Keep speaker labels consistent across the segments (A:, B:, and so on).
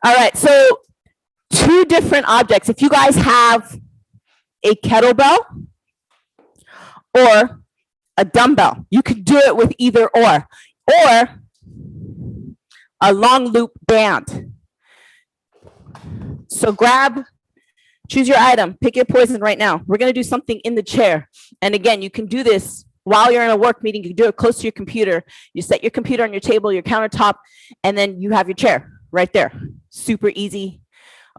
A: All right, so two different objects. If you guys have a kettlebell or a dumbbell, you could do it with either or a long loop band. So choose your item, pick your poison right now. We're gonna do something in the chair. And again, you can do this while you're in a work meeting. You can do it close to your computer. You set your computer on your table, your countertop, and then you have your chair right there. Super easy,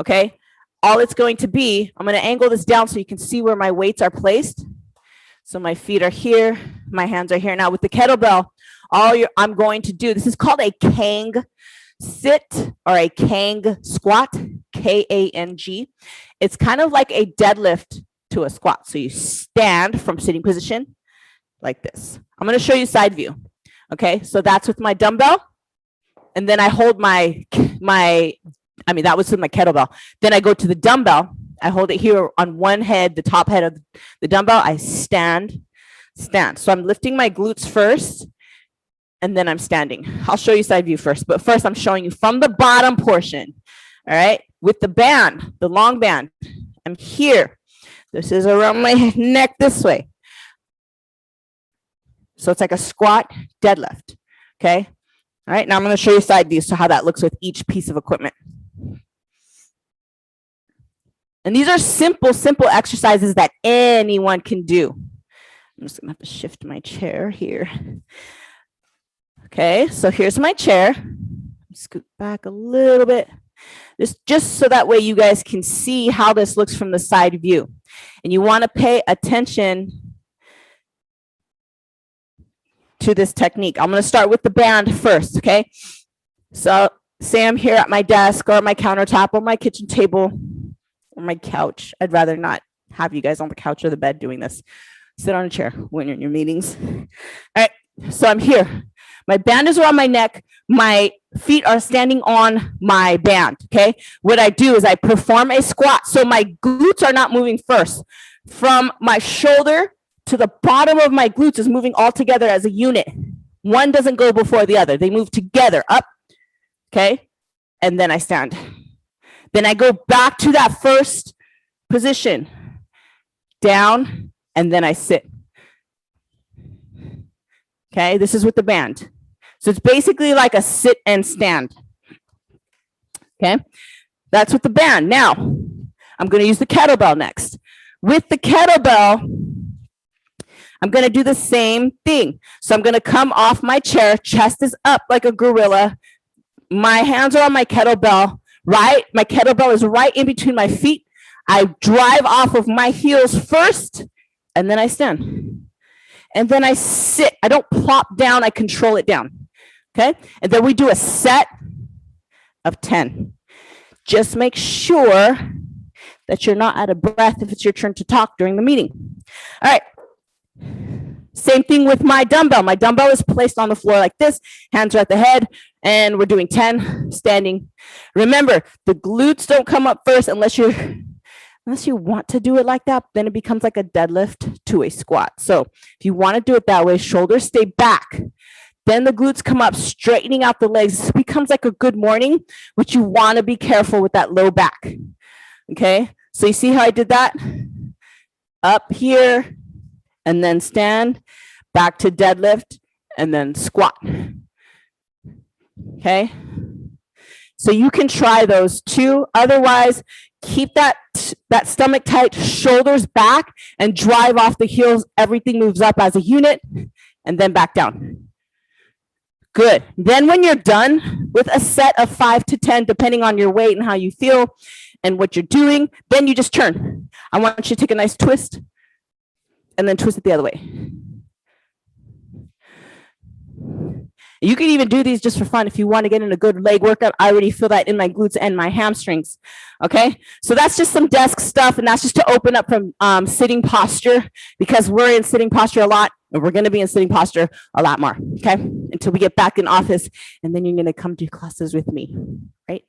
A: okay? All it's going to be, I'm gonna angle this down so you can see where my weights are placed. So my feet are here, my hands are here. Now with the kettlebell, I'm going to do, this is called a Kang sit or a Kang squat, K-A-N-G. It's kind of like a deadlift to a squat. So you stand from sitting position like this. I'm going to show you side view. Okay, so that's with my dumbbell. And then I hold that was with my kettlebell. Then I go to the dumbbell. I hold it here on one head, the top head of the dumbbell. I stand. So I'm lifting my glutes first, and then I'm standing. I'll show you side view first, but first I'm showing you from the bottom portion. All right, with the band, the long band, I'm here. This is around my neck this way. So it's like a squat deadlift, okay? All right, now I'm gonna show you side view, so how that looks with each piece of equipment. And these are simple exercises that anyone can do. I'm just gonna have to shift my chair here. Okay, so here's my chair. Scoot back a little bit. Just so that way you guys can see how this looks from the side view. And you want to pay attention to this technique. I'm going to start with the band first, okay? So say I'm here at my desk or my countertop or my kitchen table or my couch. I'd rather not have you guys on the couch or the bed doing this. Sit on a chair when you're in your meetings. All right, so I'm here. My band is around my neck. My feet are standing on my band, okay? What I do is I perform a squat. So my glutes are not moving first. From my shoulder to the bottom of my glutes is moving all together as a unit. One doesn't go before the other. They move together, up, okay? And then I stand. Then I go back to that first position, down, and then I sit. Okay, this is with the band. So it's basically like a sit and stand. Okay, that's with the band. Now, I'm going to use the kettlebell next. With the kettlebell, I'm going to do the same thing. So I'm going to come off my chair, chest is up like a gorilla. My hands are on my kettlebell, right? My kettlebell is right in between my feet. I drive off of my heels first, and then I stand. And then I sit. I don't plop down, I control it down. Okay? And then we do a set of 10. Just make sure that you're not out of breath if it's your turn to talk during the meeting. All right. Same thing with my dumbbell. My dumbbell is placed on the floor like this, hands are at the head, and we're doing 10 standing. Remember, the glutes don't come up first unless you want to do it like that, then it becomes like a deadlift to a squat. So if you want to do it that way, shoulders stay back. Then the glutes come up, straightening out the legs. This becomes like a good morning, which you want to be careful with that low back. Okay, so you see how I did that? Up here, and then stand, back to deadlift, and then squat. Okay, so you can try those too. Otherwise, keep that stomach tight, shoulders back, and drive off the heels. Everything moves up as a unit, and then back down. Good. Then when you're done with a set of 5 to 10, depending on your weight and how you feel and what you're doing, then you just turn. I want you to take a nice twist and then twist it the other way. You can even do these just for fun if you want to get in a good leg workout. I already feel that in my glutes and my hamstrings. Okay, so that's just some desk stuff, and that's just to open up from sitting posture, because we're in sitting posture a lot, and we're going to be in sitting posture a lot more. Okay, until we get back in office, and then you're going to come to classes with me. Right?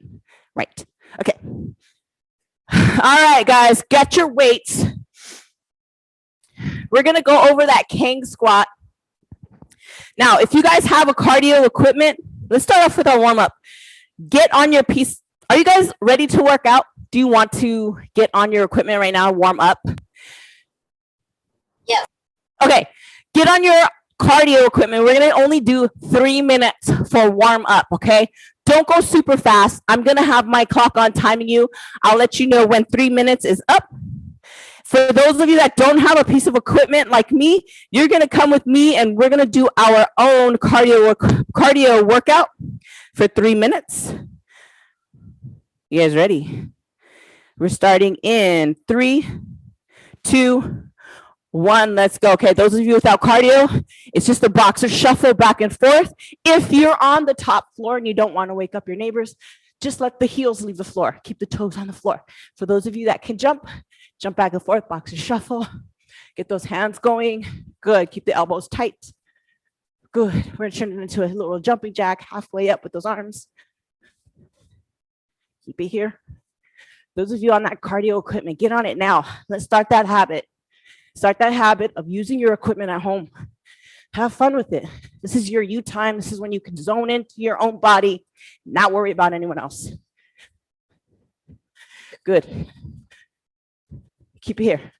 A: Right. Okay. All right, guys, get your weights. We're going to go over that Kang squat. Now, if you guys have a cardio equipment, let's start off with our warm-up. Get on your piece. Are you guys ready to work out? Do you want to get on your equipment right now, warm up?
B: Yes.
A: Okay, get on your cardio equipment. We're gonna only do 3 minutes for warm up, okay? Don't go super fast. I'm gonna have my clock on timing you. I'll let you know when 3 minutes is up. For those of you that don't have a piece of equipment like me, you're gonna come with me and we're gonna do our own cardio workout for 3 minutes. You guys ready? We're starting in 3, 2, 1. Let's go. Okay, those of you without cardio, it's just a boxer shuffle back and forth. If you're on the top floor and you don't want to wake up your neighbors, just let the heels leave the floor. Keep the toes on the floor. For those of you that can jump back and forth, boxer shuffle. Get those hands going. Good. Keep the elbows tight. Good. We're going to turn it into a little jumping jack halfway up with those arms. Keep it here. Those of you on that cardio equipment, get on it now. Let's start that habit. Start that habit of using your equipment at home. Have fun with it. This is your you time. This is when you can zone into your own body, not worry about anyone else. Good. Keep it here.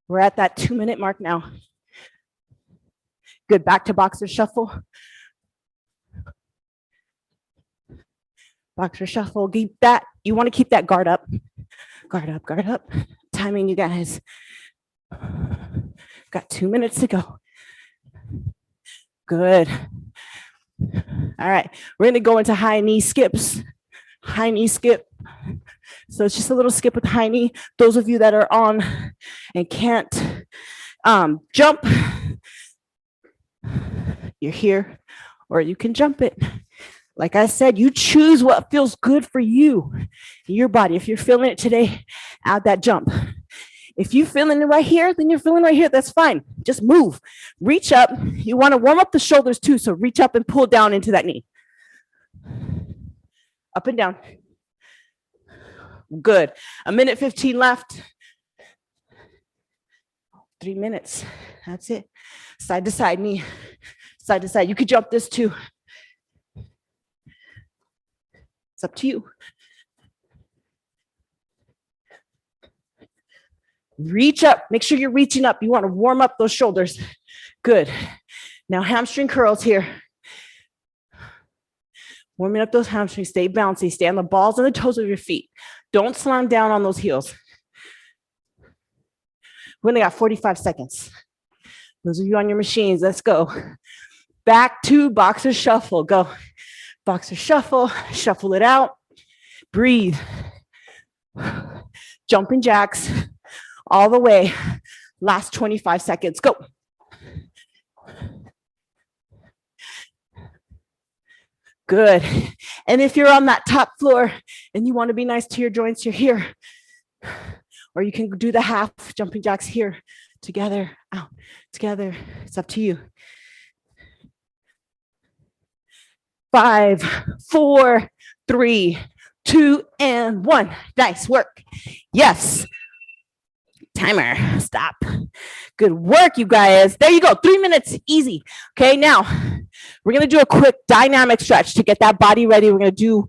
A: We're at that 2-minute mark now. Good. Back to boxer shuffle. Boxer shuffle. Keep that. You want to keep that guard up. Guard up, guard up. Timing, you guys. Got 2 minutes to go. Good. All right. We're going to go into high knee skips. High knee skip. So it's just a little skip with high knee. Those of you that are on and can't jump, you're here, or you can jump it. Like I said, you choose what feels good for you, your body. If you're feeling it today, add that jump. If you're feeling it right here, then you're feeling right here. That's fine. Just move. Reach up. You want to warm up the shoulders too. So reach up and pull down into that knee. Up and down. Good. 1:15 left. 3 minutes. That's it. Side to side, knee. Side to side. You could jump this too. It's up to you. Reach up. Make sure you're reaching up. You want to warm up those shoulders. Good. Now hamstring curls here. Warming up those hamstrings. Stay bouncy. Stay on the balls and the toes of your feet. Don't slam down on those heels. We only got 45 seconds. Those of you on your machines, let's go. Back to boxer shuffle. Go. Boxer shuffle. Shuffle it out. Breathe. Jumping jacks. All the way. Last 25 seconds. Go. Good. And if you're on that top floor and you want to be nice to your joints, you're here. Or you can do the half jumping jacks here. Together, out, together. It's up to you. 5, 4, 3, 2, and 1. Nice work. Yes. Timer. Stop. Good work, you guys. There you go. 3 minutes. Easy. Okay, now we're going to do a quick dynamic stretch to get that body ready. We'll do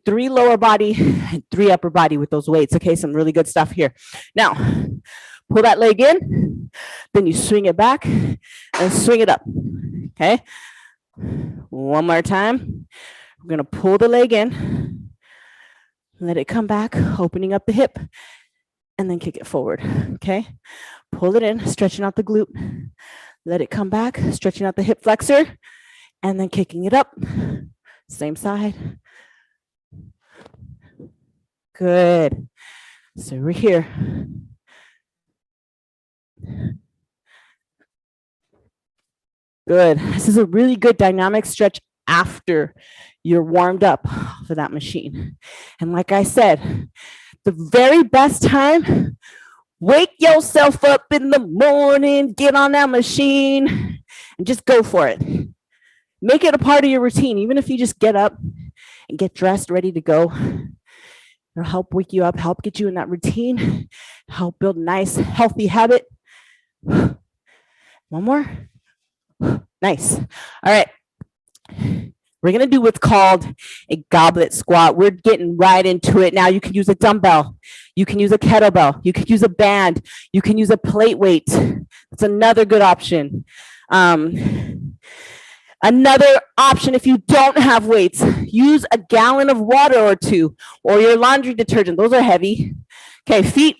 A: 3 lower body and 3 upper body with those weights. Okay, some really good stuff here. Now, pull that leg in, then you swing it back and swing it up. Okay, one more time. We're going to pull the leg in, let it come back, opening up the hip, and then kick it forward. Okay, pull it in, stretching out the glute, let it come back, stretching out the hip flexor, and then kicking it up. Same side. Good. So we're here. Good. This is a really good dynamic stretch after you're warmed up for that machine. And like I said, the very best time, wake yourself up in the morning, get on that machine, and just go for it. Make it a part of your routine, even if you just get up and get dressed, ready to go. It'll help wake you up, help get you in that routine, help build a nice, healthy habit. One more. Nice. All right. We're going to do what's called a goblet squat. We're getting right into it. Now you can use a dumbbell. You can use a kettlebell. You can use a band. You can use a plate weight. That's another good option. Another option, if you don't have weights, use a gallon of water or two, or your laundry detergent. Those are heavy. Okay, feet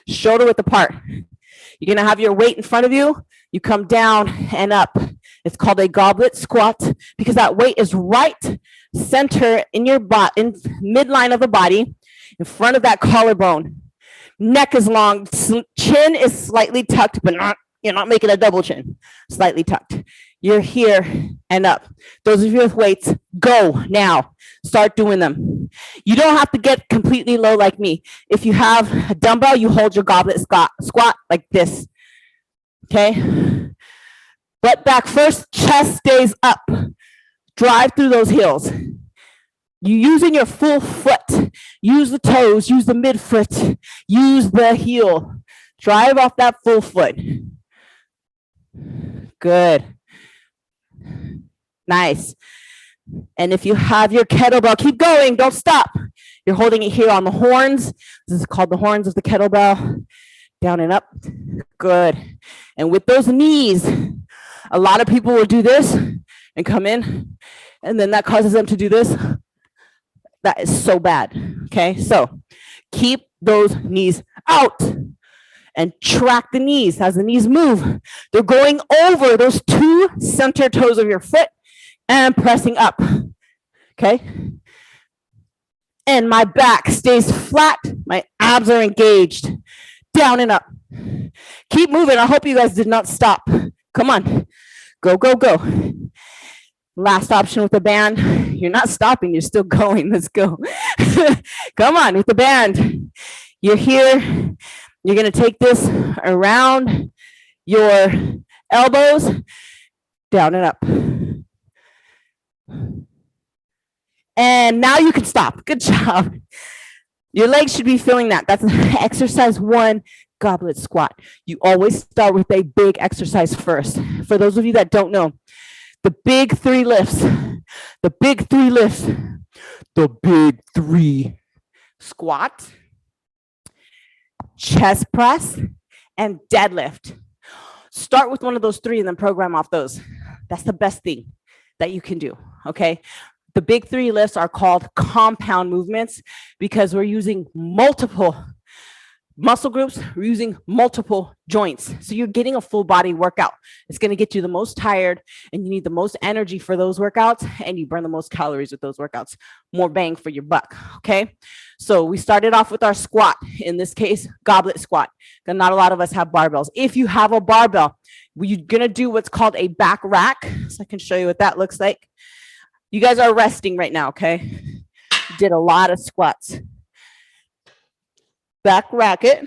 A: shoulder width apart. You're going to have your weight in front of you. You come down and up. It's called a goblet squat because that weight is right center in your butt, in midline of the body, in front of that collarbone. Neck is long, chin is slightly tucked, but you're not making a double chin, slightly tucked. You're here and up. Those of you with weights, go now. Start doing them. You don't have to get completely low like me. If you have a dumbbell, you hold your goblet squat like this. Okay? Butt back first, chest stays up. Drive through those heels. You using your full foot. Use the toes, use the midfoot, use the heel. Drive off that full foot. Good. Nice. And if you have your kettlebell, keep going, don't stop. You're holding it here on the horns. This is called the horns of the kettlebell. Down and up. Good. And with those knees, a lot of people will do this and come in, and then that causes them to do this. That is so bad. Okay, so keep those knees out and track the knees. As the knees move, they're going over those two center toes of your foot and pressing up. Okay, and my back stays flat. My abs are engaged. Down and up. Keep moving. I hope you guys did not stop. Come on. Go, go, go. Last option with the band. You're not stopping. You're still going. Let's go. Come on with the band. You're here. You're going to take this around your elbows. Down and up. And now you can stop. Good job. Your legs should be feeling that. That's exercise 1, goblet squat. You always start with a big exercise first. For those of you that don't know, the big 3 lifts, the big 3 squat, chest press, and deadlift. Start with one of those 3 and then program off those. That's the best thing that you can do, okay? The big 3 lifts are called compound movements because we're using multiple muscle groups, we're using multiple joints. So you're getting a full body workout. It's going to get you the most tired and you need the most energy for those workouts and you burn the most calories with those workouts. More bang for your buck, okay? So we started off with our squat, in this case, goblet squat. And not a lot of us have barbells. If you have a barbell, you're going to do what's called a back rack. So I can show you what that looks like. You guys are resting right now, okay? Did a lot of squats. Back racket.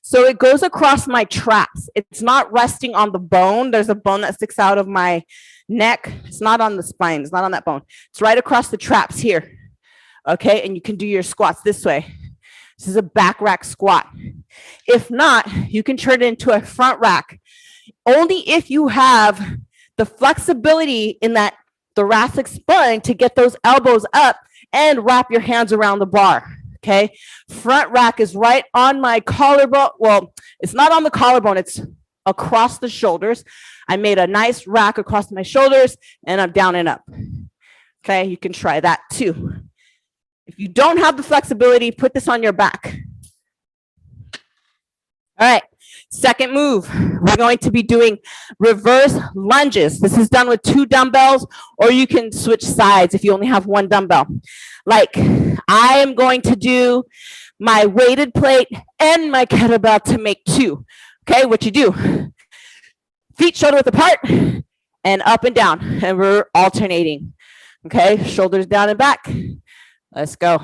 A: So it goes across my traps. It's not resting on the bone. There's a bone that sticks out of my neck. It's not on the spine. It's not on that bone. It's right across the traps here. Okay, and you can do your squats this way. This is a back rack squat. If not, you can turn it into a front rack. Only if you have the flexibility in that thoracic spine to get those elbows up and wrap your hands around the bar. Okay, front rack is right on my collarbone. Well, it's not on the collarbone, it's across the shoulders. I made a nice rack across my shoulders and I'm down and up. Okay, you can try that too. If you don't have the flexibility, put this on your back. All right, second move, we're going to be doing reverse lunges. This is done with 2 dumbbells, or you can switch sides if you only have 1 dumbbell. Like, I am going to do my weighted plate and my kettlebell to make 2. Okay, what you do, feet shoulder width apart and up and down, and we're alternating. Okay, shoulders down and back. Let's go.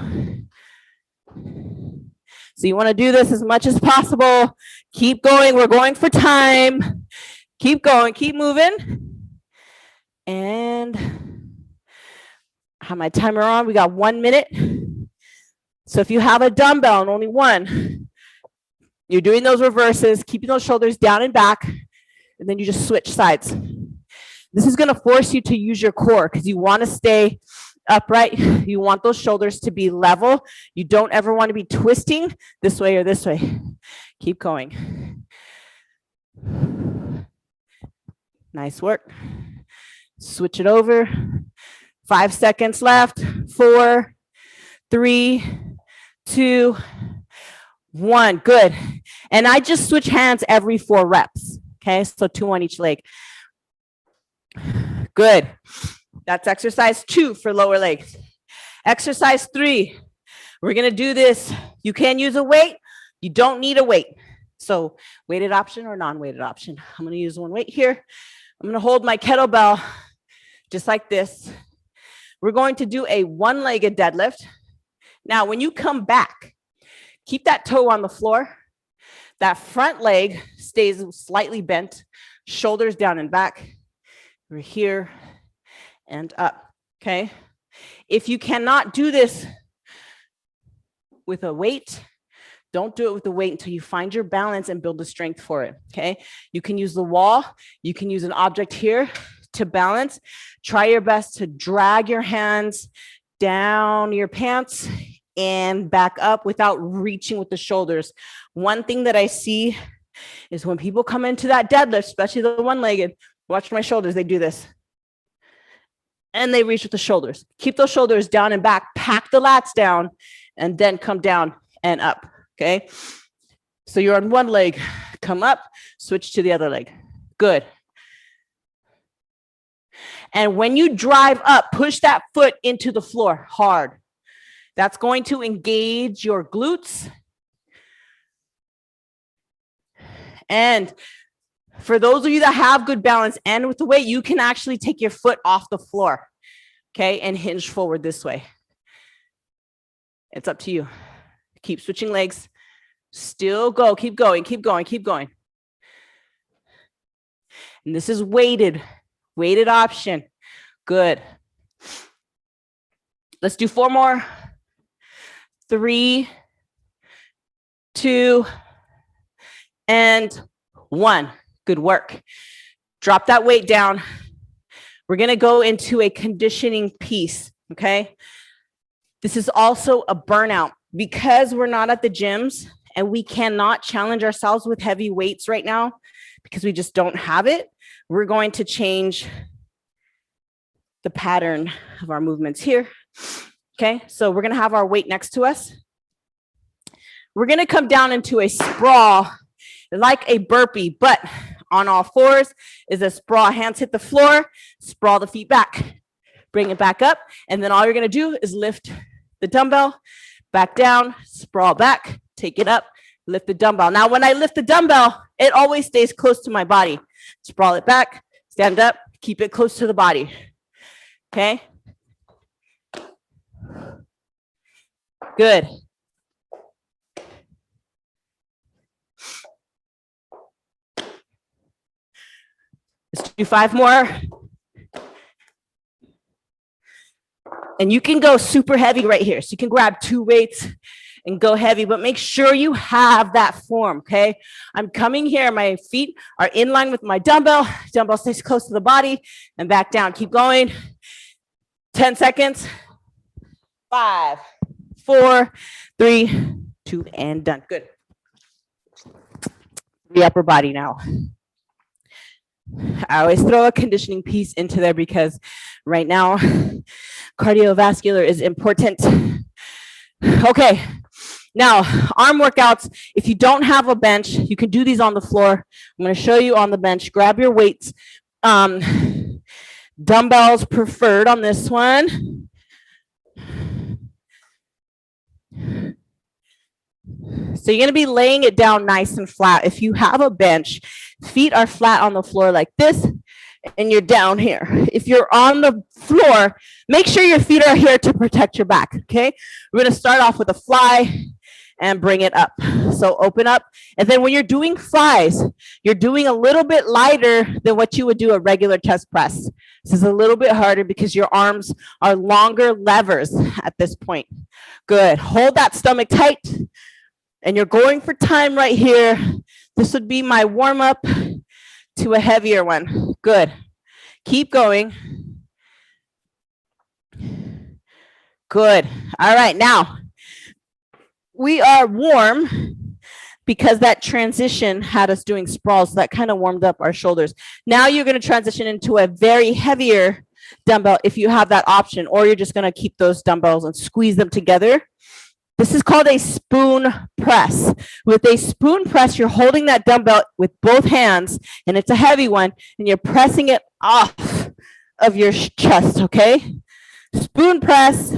A: So you want to do this as much as possible. Keep going. We're going for time. Keep going. Keep moving. And I have my timer on. We got 1 minute. So if you have a dumbbell and only 1, you're doing those reverses, keeping those shoulders down and back, and then you just switch sides. This is going to force you to use your core because you want to stay upright. You want those shoulders to be level. You don't ever want to be twisting this way or this way. Keep going. Nice work. Switch it over. 5 seconds left. 4, 3, 2, 1. Good. And I just switch hands every 4 reps. Okay, so 2 on each leg. Good. That's exercise 2 for lower legs. Exercise 3. We're going to do this. You can use a weight. You don't need a weight. So weighted option or non-weighted option. I'm going to use one weight here. I'm going to hold my kettlebell just like this. We're going to do a one-legged deadlift. Now, when you come back, keep that toe on the floor. That front leg stays slightly bent, shoulders down and back. We're here and up, okay? If you cannot do this with a weight, don't do it with the weight until you find your balance and build the strength for it, okay? You can use the wall. You can use an object here to balance. Try your best to drag your hands down your pants and back up without reaching with the shoulders. One thing that I see is when people come into that deadlift, especially the one-legged, watch my shoulders, they do this. And they reach with the shoulders. Keep those shoulders down and back, pack the lats down, and then come down and up, okay? So you're on one leg, come up, switch to the other leg. Good. And when you drive up, push that foot into the floor hard. That's going to engage your glutes. And for those of you that have good balance and with the weight, you can actually take your foot off the floor, okay, and hinge forward this way. It's up to you. Keep switching legs. Still go. Keep going. Keep going. Keep going. And this is weighted option. Good. Let's do 4 more. 3, 2, and 1. Good work. Drop that weight down. We're going to go into a conditioning piece, okay? This is also a burnout because we're not at the gyms and we cannot challenge ourselves with heavy weights right now because we just don't have it. We're going to change the pattern of our movements here. Okay, so we're going to have our weight next to us. We're going to come down into a sprawl like a burpee, but on all fours is a sprawl. Hands hit the floor, sprawl the feet back, bring it back up. And then all you're going to do is lift the dumbbell back down, sprawl back, take it up, lift the dumbbell. Now, when I lift the dumbbell, it always stays close to my body. Sprawl it back, stand up, keep it close to the body. Okay. Good. Let's do 5 more. And you can go super heavy right here. So you can grab 2 weights and go heavy, but make sure you have that form, okay? I'm coming here. My feet are in line with my dumbbell. Dumbbell stays close to the body and back down. Keep going. 10 seconds. 5, 4, 3, 2, and done. Good. The upper body now. I always throw a conditioning piece into there because right now, cardiovascular is important. Okay, now arm workouts. If you don't have a bench, you can do these on the floor. I'm going to show you on the bench. Grab your weights. Dumbbells preferred on this one. So you're going to be laying it down nice and flat. If you have a bench, feet are flat on the floor like this, and you're down here. If you're on the floor, make sure your feet are here to protect your back, okay? We're going to start off with a fly and bring it up. So open up. And then when you're doing flies, you're doing a little bit lighter than what you would do a regular chest press. This is a little bit harder because your arms are longer levers at this point. Good. Hold that stomach tight. And you're going for time right here. This would be my warm up to a heavier one. Good. Keep going. Good. All right, now we are warm because that transition had us doing sprawls. So that kind of warmed up our shoulders. Now you're going to transition into a very heavier dumbbell if you have that option, or you're just going to keep those dumbbells and squeeze them together. This is called a spoon press. With a spoon press, you're holding that dumbbell with both hands, and it's a heavy one, and you're pressing it off of your chest, okay? Spoon press,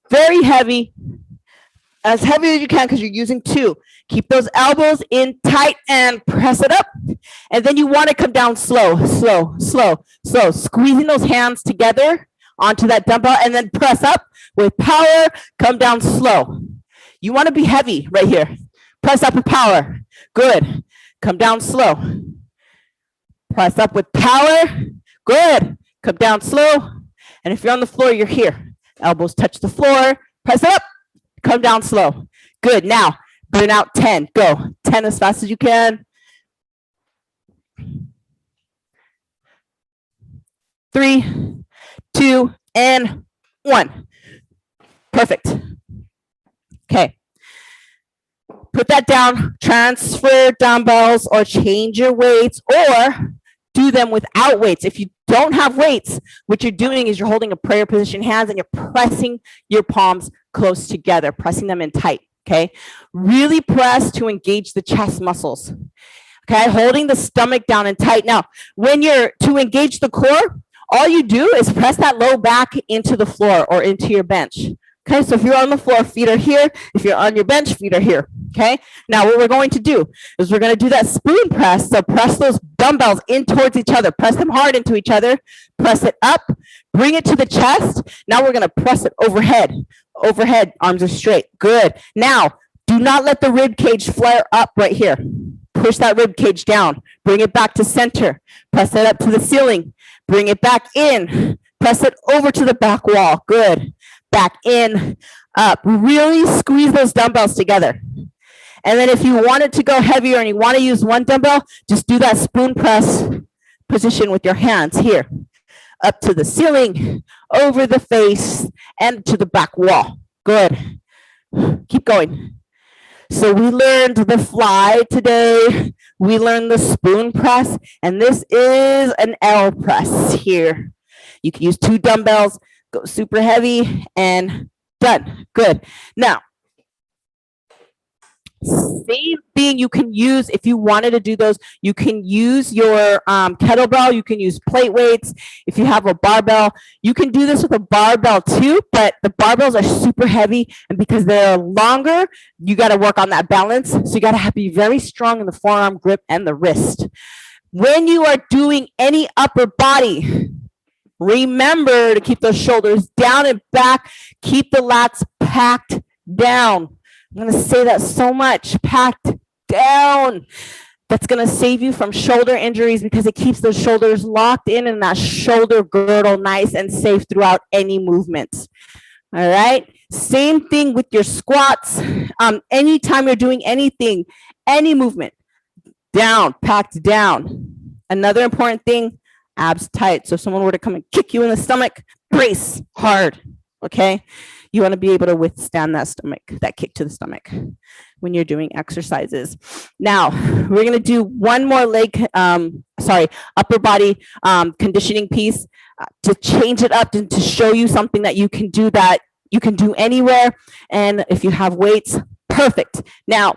A: very heavy, as heavy as you can because you're using two. Keep those elbows in tight and press it up. And then you want to come down slow, slow, slow, slow, squeezing those hands together onto that dumbbell and then press up with power, come down slow. You want to be heavy right here. Press up with power. Good. Come down slow. Press up with power. Good. Come down slow. And if you're on the floor, you're here. Elbows touch the floor. Press up. Come down slow. Good. Now, burn out 10. Go. 10 as fast as you can. 3, 2, and 1. Perfect. Okay. Put that down. Transfer dumbbells or change your weights or do them without weights. If you don't have weights, what you're doing is you're holding a prayer position hands and you're pressing your palms close together, pressing them in tight, okay? Really press to engage the chest muscles, okay? Holding the stomach down and tight. Now, when you're to engage the core, all you do is press that low back into the floor or into your bench. Okay, so if you're on the floor, feet are here. If you're on your bench, feet are here. Okay, now what we're going to do is we're going to do that spoon press. So press those dumbbells in towards each other. Press them hard into each other. Press it up. Bring it to the chest. Now we're going to press it overhead. Overhead, arms are straight. Good. Now, do not let the rib cage flare up right here. Push that rib cage down. Bring it back to center. Press it up to the ceiling. Bring it back in. Press it over to the back wall. Good. Back in, up. Really squeeze those dumbbells together. And then if you want it to go heavier and you want to use one dumbbell, just do that spoon press position with your hands here. Up to the ceiling, over the face, and to the back wall. Good. Keep going. So we learned the fly today. We learned the spoon press, and this is an L press here. You can use 2 dumbbells. Go super heavy and done. Good. Now, same thing you can use if you wanted to do those. You can use your kettlebell. You can use plate weights. If you have a barbell, you can do this with a barbell too, but the barbells are super heavy. And because they're longer, you got to work on that balance. So you got to be very strong in the forearm grip and the wrist. When you are doing any upper body, remember to keep those shoulders down and back. Keep the lats packed down. I'm going to say that so much. Packed down. That's going to save you from shoulder injuries because it keeps those shoulders locked in and that shoulder girdle nice and safe throughout any movements. All right. Same thing with your squats. Anytime you're doing anything, any movement, down, packed down. Another important thing, abs tight. So if someone were to come and kick you in the stomach, brace hard, okay? You want to be able to withstand that kick to the stomach when you're doing exercises. Now, we're going to do one more upper body conditioning piece to change it up and to show you something that you can do anywhere. And if you have weights, perfect. Now,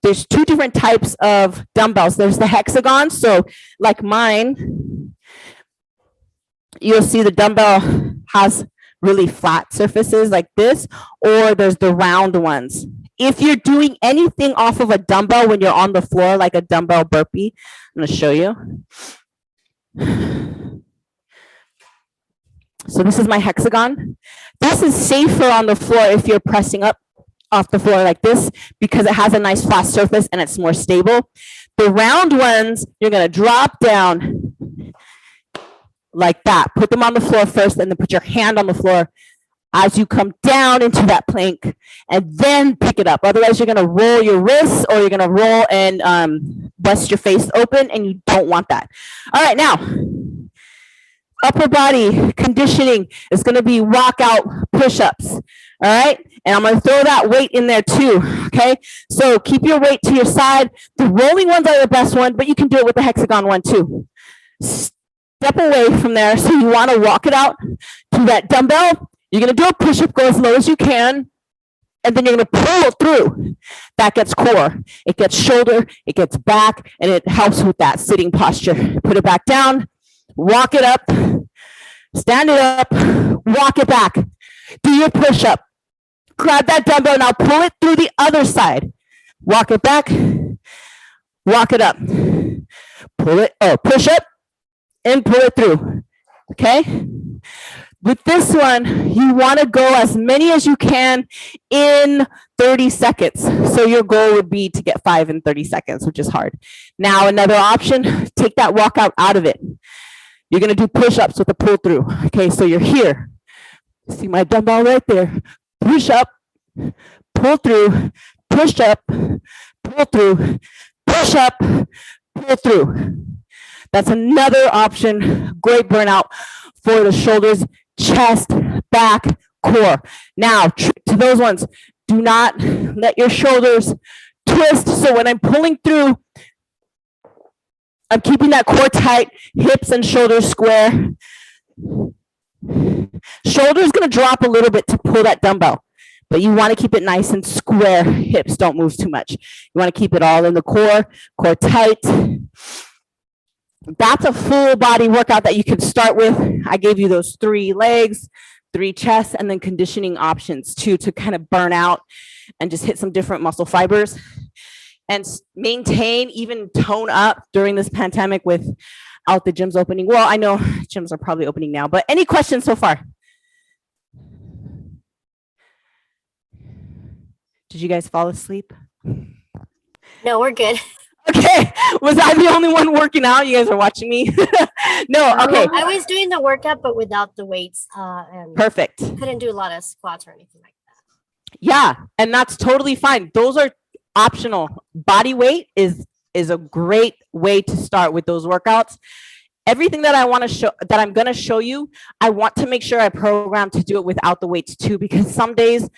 A: there's 2 different types of dumbbells. There's the hexagon. So like mine, you'll see the dumbbell has really flat surfaces like this, or there's the round ones. If you're doing anything off of a dumbbell when you're on the floor, like a dumbbell burpee, I'm going to show you. So this is my hexagon. This is safer on the floor if you're pressing up off the floor like this because it has a nice flat surface and it's more stable. The round ones, you're going to drop down like that. Put them on the floor first and then put your hand on the floor as you come down into that plank and then pick it up. Otherwise, you're going to roll your wrists or you're going to roll and bust your face open and you don't want that. All right, now, upper body conditioning is going to be walkout push-ups. All right. And I'm going to throw that weight in there too. Okay. So keep your weight to your side. The rolling ones are the best one, but you can do it with the hexagon one too. Step away from there. So you want to walk it out to that dumbbell. You're going to do a push-up, go as low as you can. And then you're going to pull it through. That gets core. It gets shoulder. It gets back. And it helps with that sitting posture. Put it back down. Walk it up. Stand it up. Walk it back. Do your push-up. Grab that dumbbell. Now pull it through the other side. Walk it back. Walk it up. Pull it. Oh, push up. And pull it through. Okay? With this one, you want to go as many as you can in 30 seconds. So your goal would be to get 5 in 30 seconds, which is hard. Now, another option, take that walkout out of it. You're going to do push-ups with a pull through. Okay, so you're here. See my dumbbell right there. Push up, pull through, push up, pull through, push up, pull through. That's another option. Great burnout for the shoulders, chest, back, core. Now, to those ones, do not let your shoulders twist. So when I'm pulling through, I'm keeping that core tight, hips and shoulders square. Shoulder's gonna drop a little bit to pull that dumbbell, but you wanna keep it nice and square. Hips don't move too much. You wanna keep it all in the core tight. That's a full body workout that you can start with. I gave you those 3 legs, 3 chests, and then conditioning options too, to kind of burn out and just hit some different muscle fibers and maintain, even tone up during this pandemic without the gyms opening. Well, I know gyms are probably opening now, but any questions so far? Did you guys fall asleep?
B: No, we're good.
A: Okay, was I the only one working out? You guys are watching me? No, okay.
B: I was doing the workout, but without the weights. And
A: Perfect.
B: couldn't do a lot of squats or anything like that.
A: Yeah, and that's totally fine. Those are optional. Body weight is a great way to start with those workouts. Everything that I want to show, that I'm going to show you, I want to make sure I program to do it without the weights too, because some days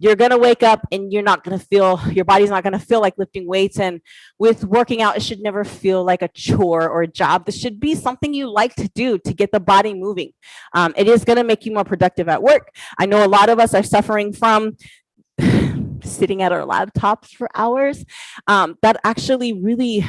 A: you're going to wake up and you're not going to feel, your body's not going to feel like lifting weights. And with working out, it should never feel like a chore or a job. This should be something you like to do to get the body moving. It is going to make you more productive at work. I know a lot of us are suffering from sitting at our laptops for hours. That actually really,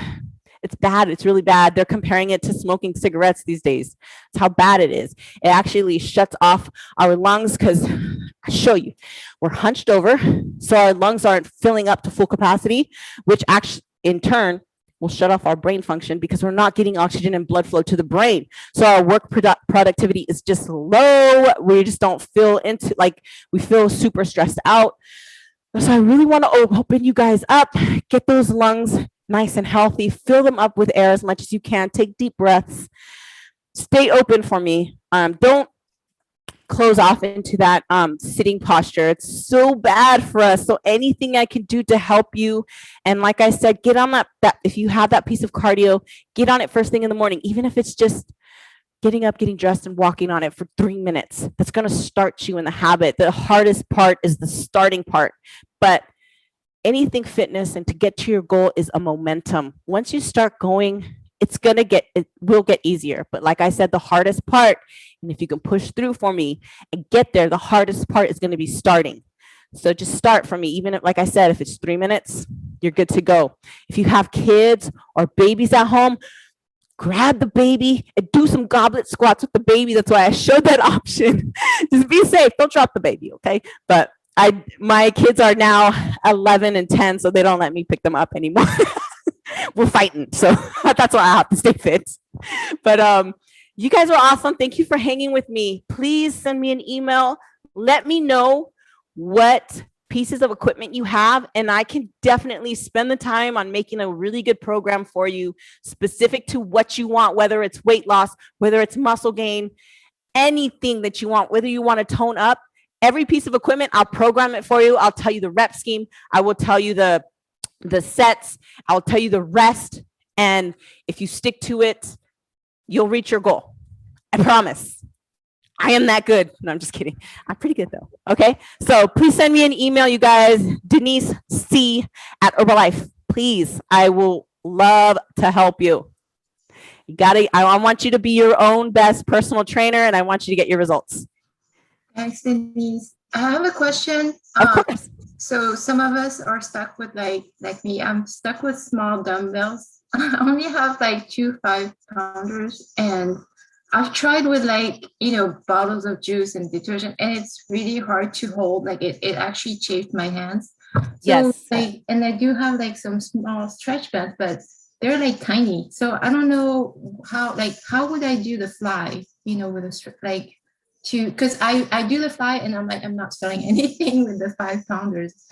A: it's bad. It's really bad. They're comparing it to smoking cigarettes these days. It's how bad it is. It actually shuts off our lungs because I show you, we're hunched over. So our lungs aren't filling up to full capacity, which actually in turn will shut off our brain function because we're not getting oxygen and blood flow to the brain. So our work productivity is just low. We just don't feel into, like, we feel super stressed out. So I really want to open you guys up, get those lungs nice and healthy, fill them up with air as much as you can, take deep breaths, stay open for me. Don't close off into that sitting posture. It's so bad for us. So anything I can do to help you. And like I said, get on that if you have that piece of cardio, get on it first thing in the morning, even if it's just getting up, getting dressed and walking on it for 3 minutes. That's going to start you in the habit. The hardest part is the starting part, but anything fitness and to get to your goal is a momentum. Once you start going, it will get easier. But like I said, the hardest part, and if you can push through for me and get there, the hardest part is going to be starting. So just start for me. Even if, like I said, if it's 3 minutes, you're good to go. If you have kids or babies at home, grab the baby and do some goblet squats with the baby. That's why I showed that option. Just be safe. Don't drop the baby, okay? But my kids are now 11 and 10, so they don't let me pick them up anymore. We're fighting, so that's why I have to stay fit. But you guys are awesome. Thank you for hanging with me. Please send me an email. Let me know what pieces of equipment you have, and I can definitely spend the time on making a really good program for you, specific to what you want, whether it's weight loss, whether it's muscle gain, anything that you want, whether you want to tone up. Every piece of equipment, I'll program it for you. I'll tell you the rep scheme. I will tell you the sets. I'll tell you the rest. And if you stick to it, you'll reach your goal. I promise. I am that good. No, I'm just kidding. I'm pretty good though. Okay. So please send me an email, you guys. Denise C at Herbalife. Please. I will love to help you. You gotta, I want you to be your own best personal trainer and I want you to get your results.
C: Thanks, Denise. I have a question.
A: Of course.
C: So some of us are stuck with like me. I'm stuck with small dumbbells. I only have like 2 5-pounders, and I've tried with like, bottles of juice and detergent, and it's really hard to hold. Like it actually chafed my hands. So,
A: Yes.
C: and I do have like some small stretch bands, but they're like tiny. So I don't know how would I do the fly, with a because I do the fly and I'm like, I'm not selling anything with the 5-pounders.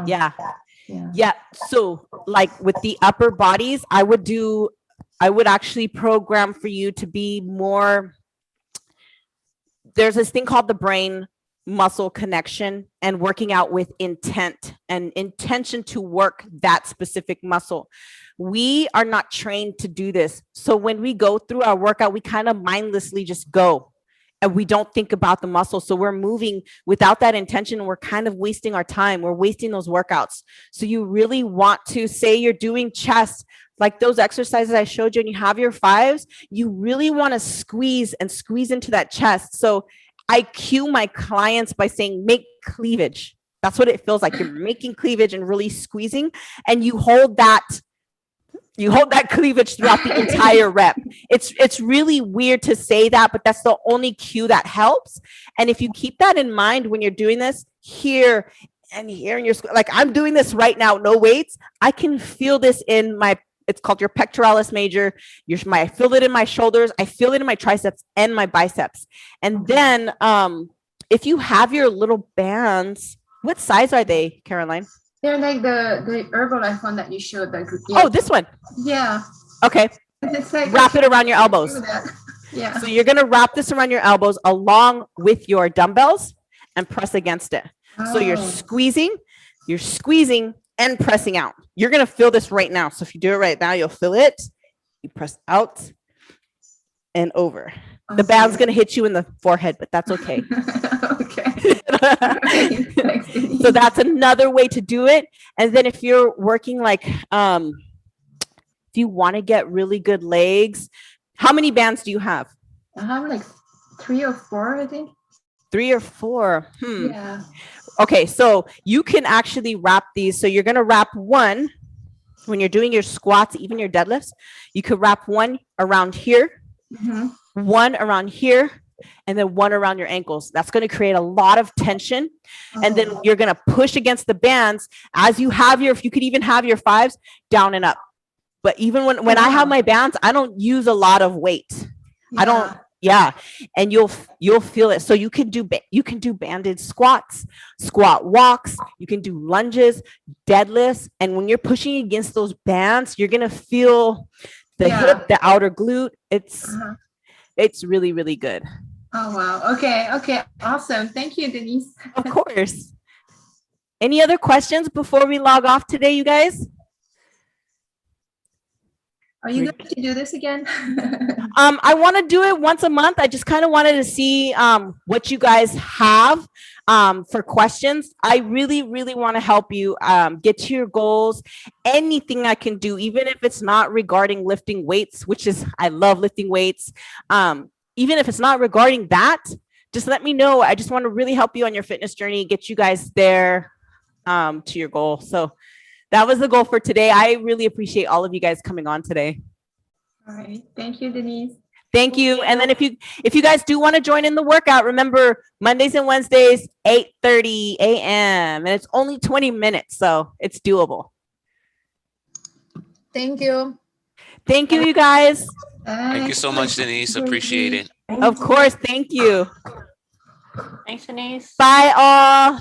A: Yeah. So like with the upper bodies, I would actually program for you to be more, there's this thing called the brain muscle connection and working out with intent and intention to work that specific muscle. We are not trained to do this. So when we go through our workout, we kind of mindlessly just go. And we don't think about the muscle. So we're moving without that intention. And we're kind of wasting our time. We're wasting those workouts. So you really want to say you're doing chest, like those exercises I showed you, and you have your 5s, you really want to squeeze into that chest. So I cue my clients by saying, make cleavage. That's what it feels like. You're making cleavage and really squeezing. And you hold that cleavage throughout the entire rep. It's really weird to say that, but that's the only cue that helps. And if you keep that in mind when you're doing this here and here in your, like I'm doing this right now, no weights, I can feel this in my, it's called your pectoralis major. I feel it in my shoulders. I feel it in my triceps and my biceps. And then if you have your little bands, what size are they, Caroline?
C: They're like the Herbalife one that you showed.
A: Oh, this one.
C: Yeah.
A: Okay.
C: It's like
A: wrap it around your elbows.
C: Yeah.
A: So you're going to wrap this around your elbows along with your dumbbells and press against it. So you're squeezing and pressing out. You're going to feel this right now. So if you do it right now, you'll feel it. You press out and over. The band's going to hit you in the forehead, but that's okay. So that's another way to do it. And then if you're working like, if you want to get really good legs, how many bands do you have?
C: I have like 3 or 4, I think.
A: 3 or 4.
C: Yeah.
A: Okay, so you can actually wrap these. So you're going to wrap one when you're doing your squats, even your deadlifts. You could wrap one around here, one around here, and then one around your ankles. That's going to create a lot of tension. And then you're going to push against the bands as you have if you could even have your 5s down and up. But even when I have my bands, I don't use a lot of weight. I don't. Yeah. And you'll feel it. So you can do banded squats, squat walks. You can do lunges, deadlifts. And when you're pushing against those bands, you're going to feel the hip, the outer glute. It's really, really good.
C: Oh, wow. Okay. Awesome. Thank you, Denise.
A: Of course. Any other questions before we log off today, you guys?
C: Are you going to do this again?
A: I want to do it once a month. I just kind of wanted to see what you guys have for questions. I really, really want to help you get to your goals. Anything I can do, even if it's not regarding lifting weights, I love lifting weights. Even if it's not regarding that, just let me know. I just want to really help you on your fitness journey, get you guys there to your goal. So that was the goal for today. I really appreciate all of you guys coming on today.
C: All right. Thank you, Denise.
A: Thank you. And then if you guys do want to join in the workout, remember Mondays and Wednesdays, 8:30 a.m. And it's only 20 minutes, so it's doable.
D: Thank you.
A: Thank you, you guys.
E: Thank you so much, Denise. Appreciate it.
A: Of course. Thank you.
F: Thanks, Denise.
A: Bye all.